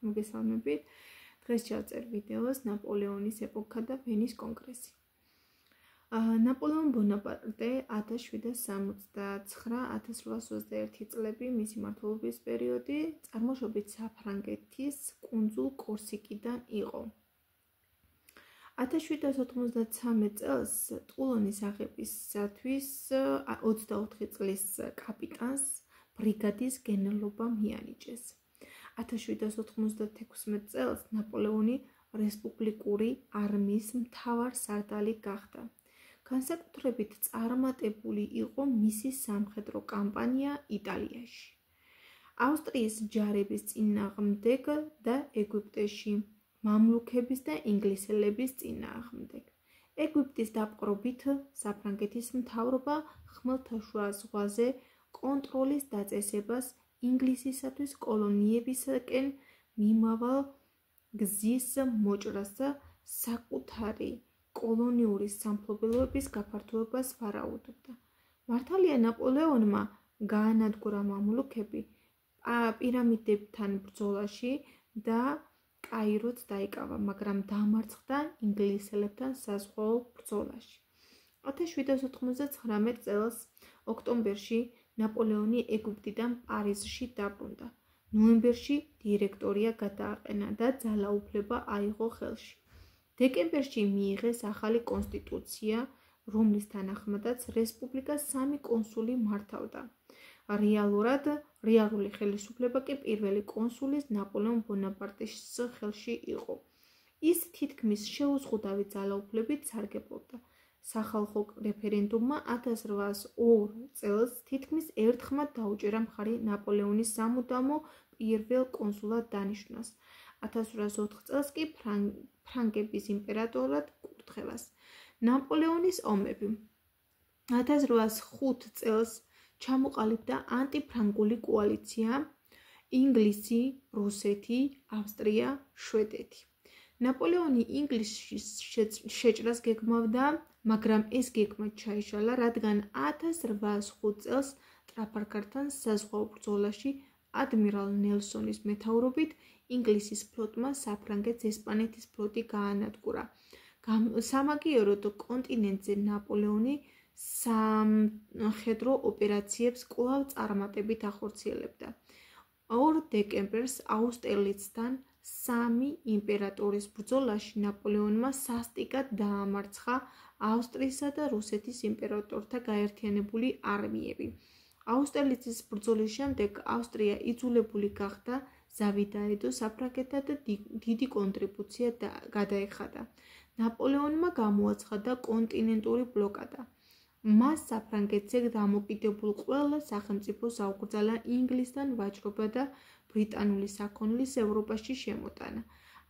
მოგესალმებით. დღეს ჩავწერ ვიდეოს ნაპოლეონის ეპოქა და ვენის კონგრესი. ნაპოლეონ ბონაპარტე 1769-1821 წლები მისი მმართველობის პერიოდი წარმოშობით საფრანგეთის კუნძულ კორსიკიდან იყო. 1793 წელს ტულონის აღებისათვის 24 წლის კაპიტანს ბრიგადის გენერლობა მიანიჭეს. 1796 წელს ნაპოლეონი რესპუბლიკური არმიის მთავარსარდალი გახდა. განსაკუთრებით წარმატებული იყო მისი სამხედრო კამპანია იტალიაში, ავსტრიის ჯარების წინააღმდეგ და ეგვიპტეში, მამლუქების და ინგლისელების წინააღმდეგ. ეგვიპტის დაპყრობით საფრანგეთის მთავრობა ხმელთაშუა ზღვაზე კონტროლის დაწესებას ინგლისისათვის კოლონიებისაკენ მიმავალ გზის მოჭრას და საკუთარი კოლონიური სამფლობელოების გაფართოებას ვარაუდობდა. მართალია ნაპოლეონმა გაანადგურა მამლუქები პირამიდებთან ბრძოლაში და კაიროც დაიკავა, მაგრამ დამარცხდა ინგლისელებთან საზღვაო ბრძოლაში. 1799 წელს ოქტომბერში ნაპოლეონი ეგვიპტიდან პარიზში დაბრუნდა. ნოემბერში დირექტორია გადააყენა და ძალაუფლება აიღო ხელში. დეკემბერში მიიღეს ახალი კონსტიტუცია, რომლის თანახმადაც რესპუბლიკას 3 კონსული მართავდა. რეალური ხელისუფლება კი პირველი კონსულის ნაპოლეონ ბონაპარტის ხელში იყო. ის თითქმის შეუზღუდავი ძალაუფლებით სარგებლობდა. სახალხო რეფერენდუმმა 1802 წელს თითქმის ერთხმად დაუჭერა მხარი ნაპოლეონის სამუდამო პირველ კონსულად დანიშვნას. 1804 წელს კი ფრანგების იმპერატორად კურთხევას. ნაპოლეონის ომები 1805 წელს ჩამოყალიბდა ანტიფრანგული კოალიცია ინგლისი, რუსეთი, ავსტრია, შვედეთი. ნაპოლეონი ინგლისის შეჭრას გეგმავდა, მაგრამ ეს გეგმა ჩაიშალა, რადგან 1805 წელს ტრაფალგართან საზღვაო ბრძოლაში ადმირალ ნელსონის მეთაურობით ინგლისის ფლოტმა საფრანგეთს ესპანეთის ფლოტი გაანადგურა. სამაგიეროდ კონტინენტზე ნაპოლეონი სამხედრო ოპერაციებს კვლავ წარმატებით ახორციელებდა. 2 დეკემბერს აუსტერლიცთან 3 იმპერატორის ბრძოლაში ნაპოლეონმა სასტიკად დაამარცხა ავსტრიისა და რუსეთის იმპერატორთა გაერთიანებული არმიები. აუსტერლიცის ბრძოლის შემდეგ ავსტრია იძულებული გახდა ზავი დაედო საფრანგეთთან და დიდი კონტრიბუცია გადაეხადა. ნაპოლეონმა გამოაცხადა კონტინენტური ბლოკადა. მას საფრანგეთზე დამოკიდებულ ყველა სახელმწიფოს აუკრძალა ინგლისთან ვაჭრობა და ბრიტანული საქონლის ევროპაში შემოტანა.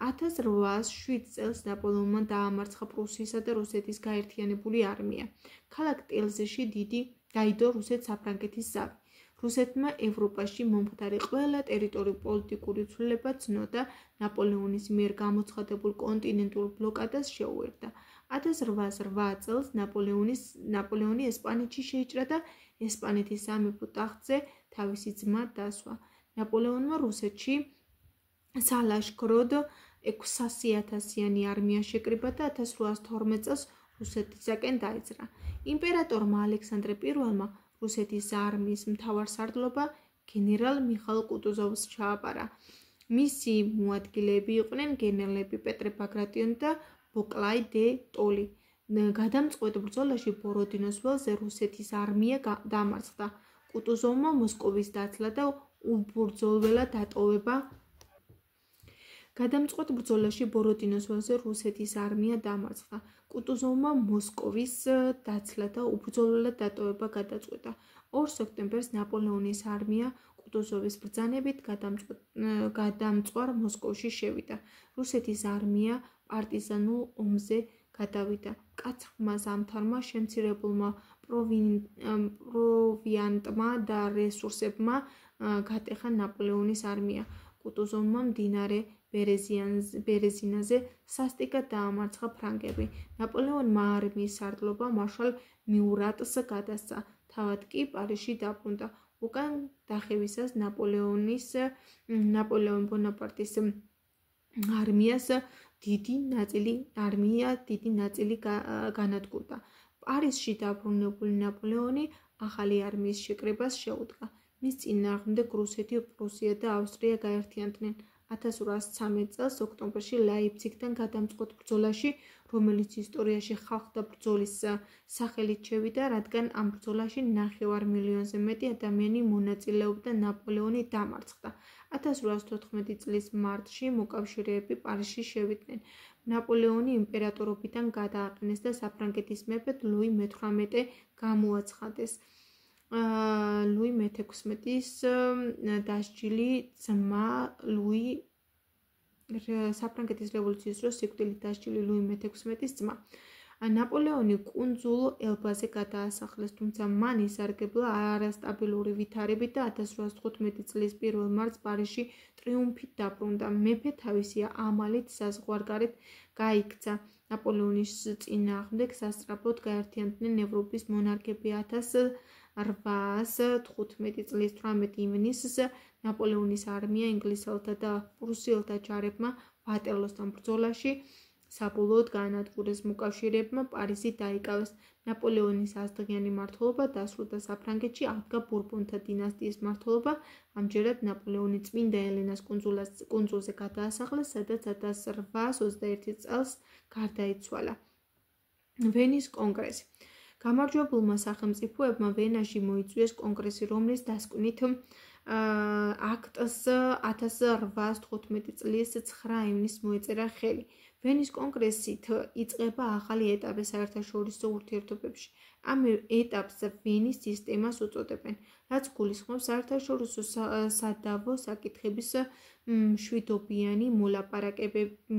1807 წელს ნაპოლეონმა დაამარცხა პრუსიისა და რუსეთის გაერთიანებული არმია. ქალაქ ტილზეში დაიდო რუსეთ-საფრანგეთის ზავი. რუსეთმა ევროპაში მომხდარი ყველა ტერიტორიული პოლიტიკური ცვლილება ცნოდა ნაპოლეონის მიერ გამოცხადებულ კონტინენტურ ბლოკადას შეუერთდა. 1808 წელს ნაპოლეონი ესპანეთში შეიჭრა და ესპანეთის სამეფო ტახტზე თავისი ძმა დასვა. ნაპოლეონმა რუსეთში სალაშქროდ 600,000-იანი არმია შეკრიბა და 1812 წელს რუსეთისაკენ დაიძრა. იმპერატორმა ალექსანდრე I-მა რუსეთის არმიის მთავარსარდლობა გენერალ მიხაილ კუტუზოვს ჩააბარა. მისი მოადგილეები იყვნენ გენერლები პეტრე ბაგრატიონი და ბოკლაი დე ტოლი. გადამწყვეტ ბრძოლაში ბოროდინოს ველზე რუსეთის არმია დამარცხდა. კუტუზოვმა მოსკოვის დაცლა და უბრძოლველად დატოვება. გადამწყვეტ ბრძოლაში ბოროდინოს ველზე რუსეთის არმია დამარცხდა. კუტუზოვმა მოსკოვის დაცლა და უბრძოლველად დატოვება გადაწყვეტა. 2 სექტემბერს ნაპოლეონის არმია კუტუზოვის ბრძანებით გადამწყვარ მოსკოვში შევიდა. რუსეთის არმია პარტიზანულ ომზე გადავიდა. მკაცრმა ზამთარმა, შემცირებულმა პროვიანტმა და რესურსებმა გატეხა ნაპოლეონის არმია. კუტუზოვმა მდინარე ბერეზინაზე სასტიკად დაამარცხა ფრანგები. ნაპოლეონმა არმიის სარდლობა მარშალ მიურატს გადასცა, თავად კი პარიზში დაბრუნდა. უკან დახევისას ნაპოლეონ ბონაპარტის არმიას დიდი ნაწილი განადგურდა. პარიზში დაბრუნებული ნაპოლეონი ახალი არმიის შეკრებას შეუდგა. მის წინააღმდეგ რუსეთი, პრუსია და ავსტრია გაერთიანდნენ. 1813 წელს ოქტომბერში ლაიფციგთან გადამწყვეტ ბრძოლაში, რომელიც ისტორიაში ხალხთა ბრძოლის სახელით შევიდა, რადგან ამ ბრძოლაში 9 მილიონზე მეტი ადამიანი მონაწილეობდა, ნაპოლეონი დამარცხდა. 1814 წლის მარტში მოკავშირეები პარიზში შევიდნენ. ნაპოლეონი იმპერატორობიდან გადააყენეს და საფრანგეთის მეფედ ლუი მე-18 გამოაცხადეს. ლუი მე-16-ის დასჯილი ძმა ლუი საფრანგეთის რევოლუციის დროს სიკვდილით დასჯილი ლუი მე-16-ის ძმა. ნაპოლეონი კუნძულ ელბაზე გადაასახლეს, თუმცა მან ისარგებლა არასტაბილური ვითარებით და 1815 წლის 1 მარტს პარიზში ტრიუმფით დაბრუნდა. მეფე თავისი ამალით საზღვარგარეთ გაიქცა. ნაპოლეონის წინააღმდეგ სასწრაფოდ გაერთიანდნენ ევროპის მონარქები. 1815 წლის 18 ივნისს ნაპოლეონის არმია ინგლისელთა და პრუსიელთა ჯარებმა ვატერლოსთან ბრძოლაში საბოლოოდ გაანადგურეს. მოკავშირეებმა პარიზი დაიკავეს. ნაპოლეონის 100-დღიანი მმართველობა დასრულდა. საფრანგეთში აღდგა ბურბონთა დინასტიის მმართველობა. ამჯერად ნაპოლეონი წმინდა ელენას კუნძულზე გადაასახლეს, სადაც 1821 წელს გარდაიცვალა. ვენის კონგრესი. გამარჯვებულმა სახელმწიფოებმა ვენაში მოიწვიეს კონგრესი, რომლის დასკვნით აქტს 1815 წლის 9 ივნისს მოეწერა ხელი. ვენის კონგრესით იწყება ახალი ეტაპი საერთაშორისო ურთიერთობებში. ამ ეტაპს ვენის სისტემას უწოდებენ, რაც გულისხმობს საერთაშორისო სადავო საკითხების მშვიდობიანი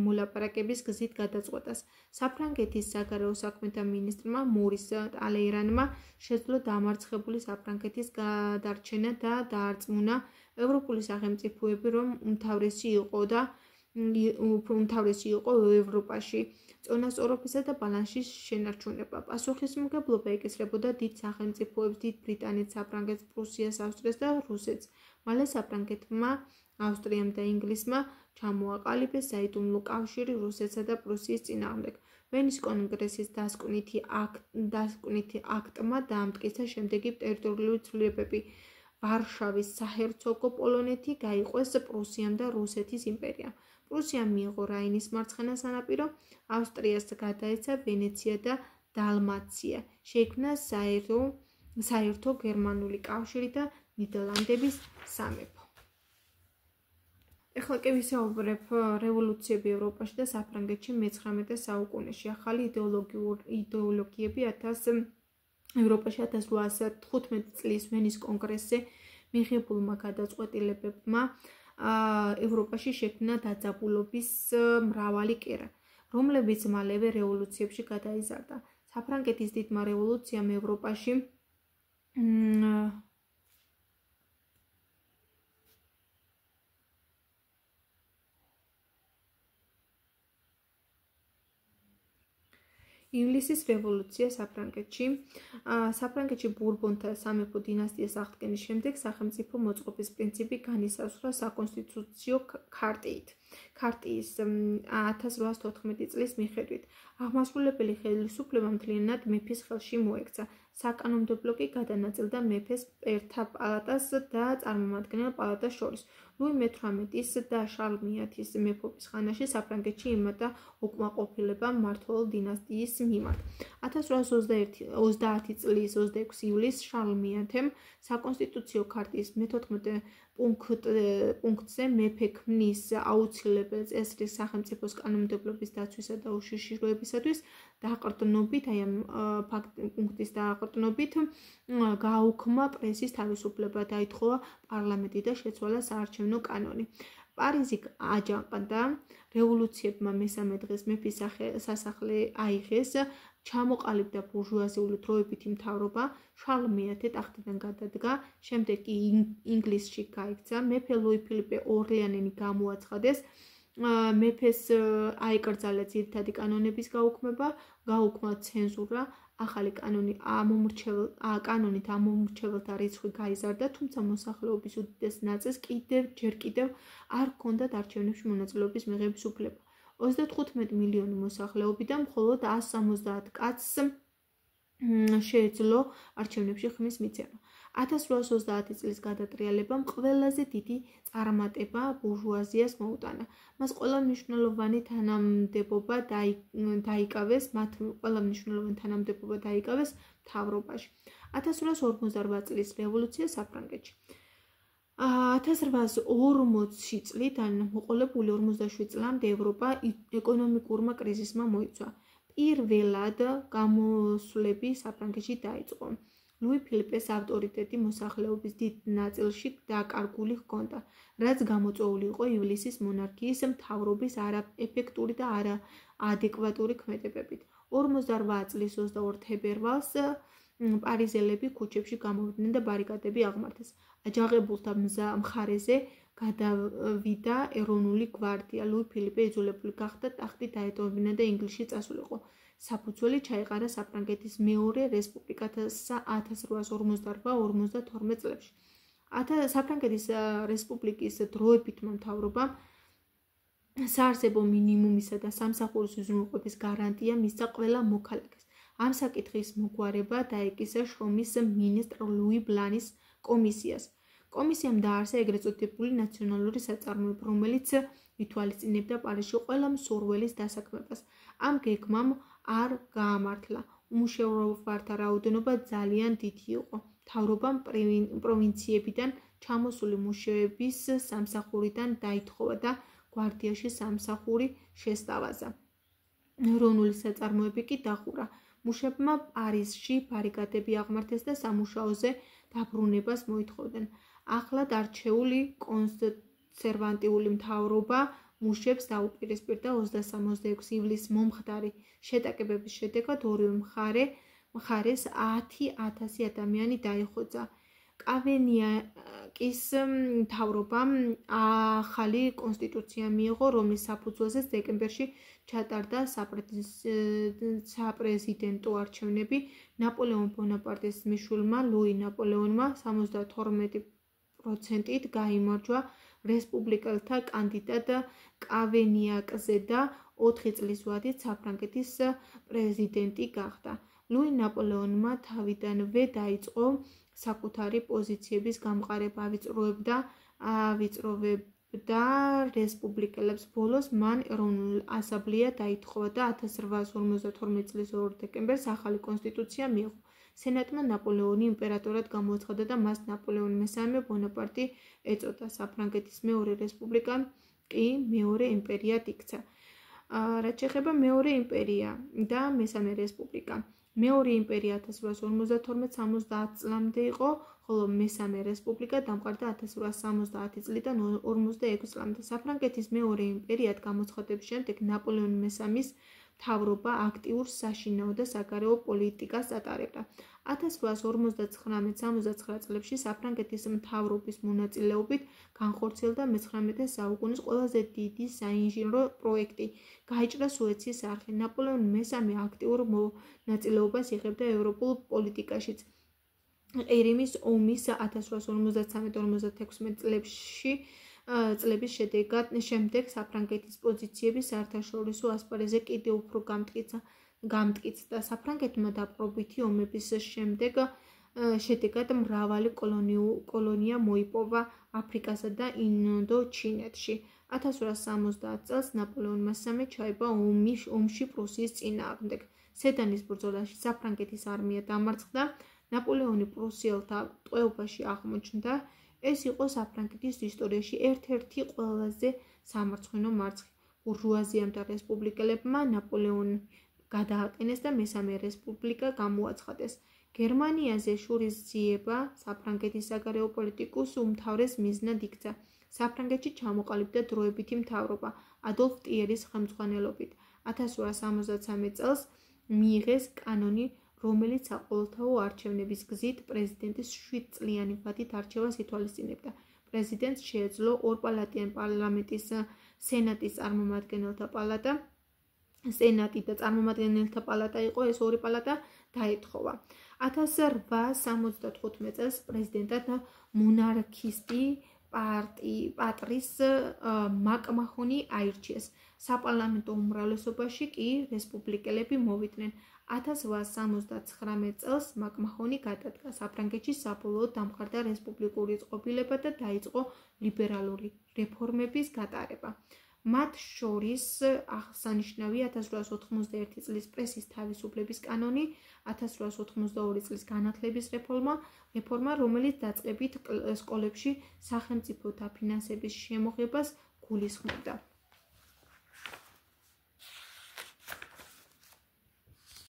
მოლაპარაკების გზით გადაწყვეტას. საფრანგეთის საგარეო საქმეთა მინისტრმა მორის ტალეირანმა შეძლო დამარცხებული საფრანგეთის გადარჩენა და დაარწმუნა ევროპული სახელმწიფოები, რომ უმთავრესი იყო ევროპაში წონასწორობისა და ბალანსის შენარჩუნება. პასუხისმგებლობა ეკისრებოდა დიდ სახელმწიფოებს, დიდ ბრიტანეთს, საფრანგეთს, პრუსიას, ავსტრიას და რუსეთს. მალე საფრანგეთმა, ავსტრიამ და ინგლისმა ჩამოაყალიბეს საიდუმლო კავშირი რუსეთსა და პრუსიის წინააღმდეგ. ვენის კონგრესის დასკვნითი აქტმა დაამტკიცა შემდეგი ტერიტორიული ცვლილებები. ვარშავის საჰერცოგო პოლონეთი გაიყვეს პრუსიამ და რუსეთის იმპერიამ. პრუსიამ მიიღო რაინის მარცხენა სანაპირო, ავსტრიას გადაეცა ვენეცია და დალმაცია. შეიქმნა საერთო გერმანული კავშირი და ნიდერლანდების სამეფო. ეხლა კი ვისაუბრებ რევოლუციები ევროპაში და საფრანგეთში მე-19 საუკუნეში. ახალი იდეოლოგიები ევროპაში 1815 წლის ვენის კონგრესზე მიღებულმა გადაწყვეტილებებმა ევროპაში შექმნა დაძაბულობის მრავალი კერა, რომლებიც მალევე რევოლუციებში გადაიზარდა. საფრანგეთის დიდმა რევოლუციამ ევროპაში ივლისის რევოლუცია საფრანგეთში ბურბონთა სამეფო დინასტიის აღდგენის შემდეგ სახელმწიფო მოწყობის პრინციპი განისაზღვრა საკონსტიტუციო ქარტიის 1814 წლის მიხედვით. აღმასრულებელი ხელისუფლება მთლიანად მეფის ხელში მოექცა. საკანონმდებლო კი გადანაწილდა მეფეს ერთა პალატას და წარმომადგენელ პალატას შორის. ლუი მე-18-ის და შარლ მე-10-ის მეფობის ხანაში საფრანგეთში იმატა უკმაყოფილება მმართველ დინასტიის მიმართ. 1830 წლის 26 ივლისს შარლ მე-10-მ საკონსტიტუციო ქარტიის მე-14 პუნქტზე მეფე ქმნის აუცილებელ წესრიგს სახელმწიფოს კანონმდებლობის დაცვისა და უშიშროებისათვის დაყრდნობით, აი ამ პუნქტის დაყრდნობით გააუქმა პრესის თავისუფლება, დაითხოვა პარლამენტი და შეცვალა საარჩევნო კანონი. პარიზი აჯანყდა, რევოლუციებმა მესამე დღეს მეფის სასახლე აიღეს, ჩამოყალიბდა ბურჟუაზიული დროებითი მთავრობა, შარლ მე-10 ტახტიდან გადადგა, შემდეგ კი ინგლისში გაიქცა, მეფე ლუი ფილიპე ორლეანელი გამოაცხადეს, მეფეს აიკრძალა ძირითადი კანონების გაუქმება, გაუქმა ცენზურა, ახალი კანონით ამომრჩეველთა რიცხვი გაიზარდა, თუმცა მოსახლეობის უდიდეს ნაწილს ჯერ კიდევ არ ჰქონდათ არჩევნებში მონაწილეობის მიღების უფლება. 35 მილიონი მოსახლეობიდან მხოლოდ 170 კაცს შეეძლო არჩევნებში ხმის მიცემა. 1830 წლის გადატრიალებამ ყველაზე დიდი წარმატება ბურჟუაზიას მოუტანა. მას ყველა მნიშვნელოვანი თანამდებობა დაიკავეს მთავრობაში. 1848 წლის რევოლუცია საფრანგეთში. 1840 წლიდან მოყოლებული 47 წლამდე ევროპა ეკონომიკურმა კრიზისმა მოიცვა. პირველად გამოსვლები საფრანგეთში დაიწყო. ლუი ფილიპეს ავტორიტეტი მოსახლეობის დიდ ნაწილში დაკარგული ჰქონდა, რაც გამოწვეული იყო ივლისის მონარქიის მთავრობის არაეფექტური და არაადეკვატური ქმედებებით. 48 წლის 22 თებერვალს პარიზელები ქუჩებში გამოვიდნენ და ბარიკადები აღმართეს. აჯანყებულთა მხარეზე გადავიდა ეროვნული გვარდია. ლუი ფილიპე იძულებული გახდა ტახტი დაეტოვებინა და ინგლისში წასულიყო. საფუძველი ჩაეყარა საფრანგეთის მეორე რესპუბლიკას 1848-52 წლებში. საფრანგეთის რესპუბლიკის დროებითმა მთავრობამ საარსებო მინიმუმისა და სამსახურის უზრუნველყოფის გარანტია მისცა ყველა მოქალაქეს. ამ საკითხის მოგვარება დაეკისა შრომის მინისტრ ლუი ბლანის კომისიას. კომისიამ დააარსა ეგრეთ წოდებული ნაციონალური საწარმოები, რომელიც ითვალისწინებდა პარიზში ყველა მსურველის დასაქმებას. ამ გეგმამ არ გაამართლა. უმუშევრობათა რაოდენობა ძალიან დიდი იყო. მთავრობამ პროვინციებიდან ჩამოსული მუშების სამსახურიდან დაითხოვა და გვარდიაში სამსახური შესთავაზა. ეროვნული საწარმოები კი დახურა. მუშებმა პარიზში ბარიკადები აღმართეს და სამუშაოზე დაბრუნებას მოითხოვდნენ. ახლად არჩეული კონსერვატიული მთავრობა მუშებს დაუპირისპირდა 23-26 ივლისს მომხდარი შეტაკებების შედეგად ორივე მხარეს 10,000 ადამიანი დაიხოცა. კავენიაკის მთავრობამ ახალი კონსტიტუცია მიიღო, რომლის საფუძველზეც დეკემბერში ჩატარდა საპრეზიდენტო არჩევნები. ნაპოლეონ ბონაპარტის მიშვილმა ლუი ნაპოლეონმა 72%-ით გაიმარჯვა რესპუბლიკელთა კანდიდატ კავენიაკზე და 4 წლის ვადით საფრანგეთის პრეზიდენტი გახდა. ლუი ნაპოლეონმა თავიდანვე დაიწყო საკუთარი პოზიციების გამყარება, ავიწროვებდა რესპუბლიკელებს. ბოლოს მან ეროვნული ასამბლეა დაითხოვა და 1852 წლის 2 დეკემბერს ახალი კონსტიტუცია მიიღო. სენატმა ნაპოლეონი იმპერატორად გამოაცხადა და მას ნაპოლეონ მესამე ბონაპარტი ეწოდა. საფრანგეთის მეორე რესპუბლიკა კი მეორე იმპერიად იქცა. რაც შეეხება მეორე იმპერია და მესამე რესპუბლიკა. მეორე იმპერია 1852-70 წლამდე იყო, ხოლო მესამე რესპუბლიკა დამყარდა 1870 წლიდან 46 წლამდე. საფრანგეთის მეორე იმპერიად გამოცხადების შემდეგ ნაპოლეონ მესამის მთავრობა აქტიურ საშინაო და საგარეო პოლიტიკას ატარებდა. 1859-69 წლებში საფრანგეთის მთავრობის მონაწილეობით განხორციელდა მე-19 საუკუნის ყველაზე დიდი საინჟინრო პროექტი. გაიჭრა სუეცის არხი. ნაპოლეონ მესამე აქტიურ მონაწილეობას იღებდა ევროპულ პოლიტიკაშიც. ყირიმის ომის 1853-56 წლების შემდეგ საფრანგეთის პოზიციები საერთაშორისო ასპარეზზე კიდევ უფრო გამტკიცდა. საფრანგეთმა დაპყრობითი ომების შედეგად მრავალი კოლონია მოიპოვა აფრიკასა და ინდოჩინეთში. 1870 წელს ნაპოლეონ მესამე ჩაება ომში პრუსიის წინააღმდეგ. სედანის ბრძოლაში საფრანგეთის არმია დამარცხდა. ნაპოლეონი პრუსიელთა ტყვეობაში აღმოჩნდა. ეს იყო საფრანგეთის ისტორიაში ერთ-ერთი ყველაზე სამარცხვინო მარცხი. ბურჟუაზიამ და რესპუბლიკელებმა ნაპოლეონი გადააყენეს და მესამე რესპუბლიკა გამოაცხადეს. გერმანიაზე შურისძიება საფრანგეთის საგარეო პოლიტიკის უმთავრეს მიზნად იქცა. საფრანგეთში ჩამოყალიბდა დროებითი მთავრობა ადოლფ ტიერის ხელმძღვანელობით. 1873 წელს მიიღეს კანონი, რომელიც საყოველთაო არჩევნების გზით პრეზიდენტის 7 წლიანი ვადით არჩევას ითვალისწინებდა. პრეზიდენტს შეეძლო ორპალატიანი პარლამენტის სენატის წარმომადგენელთა პალატა სენატი და წარმომადგენელთა პალატა იყო, ეს ორი პალატა დაეთხოვა. 1875 წელს პრეზიდენტად მონარქისტი პატრის მაკმაჰონი აირჩიეს. საპარლამენტო უმრავლესობაში კი რესპუბლიკელები მოვიდნენ. 1879 წელს მაკმაჰონი გადადგა. საფრანგეთში საბოლოოდ დამყარდა რესპუბლიკური წყობილება და დაიწყო ლიბერალური რეფორმების გატარება. მათ შორის აღსანიშნავია 1891 წლის პრესის თავისუფლების კანონი, 1882 წლის განათლების რეფორმა, რომელიც დაწყებით სკოლებში სახელმწიფო დაფინანსების შემოღებას გულისხმობდა.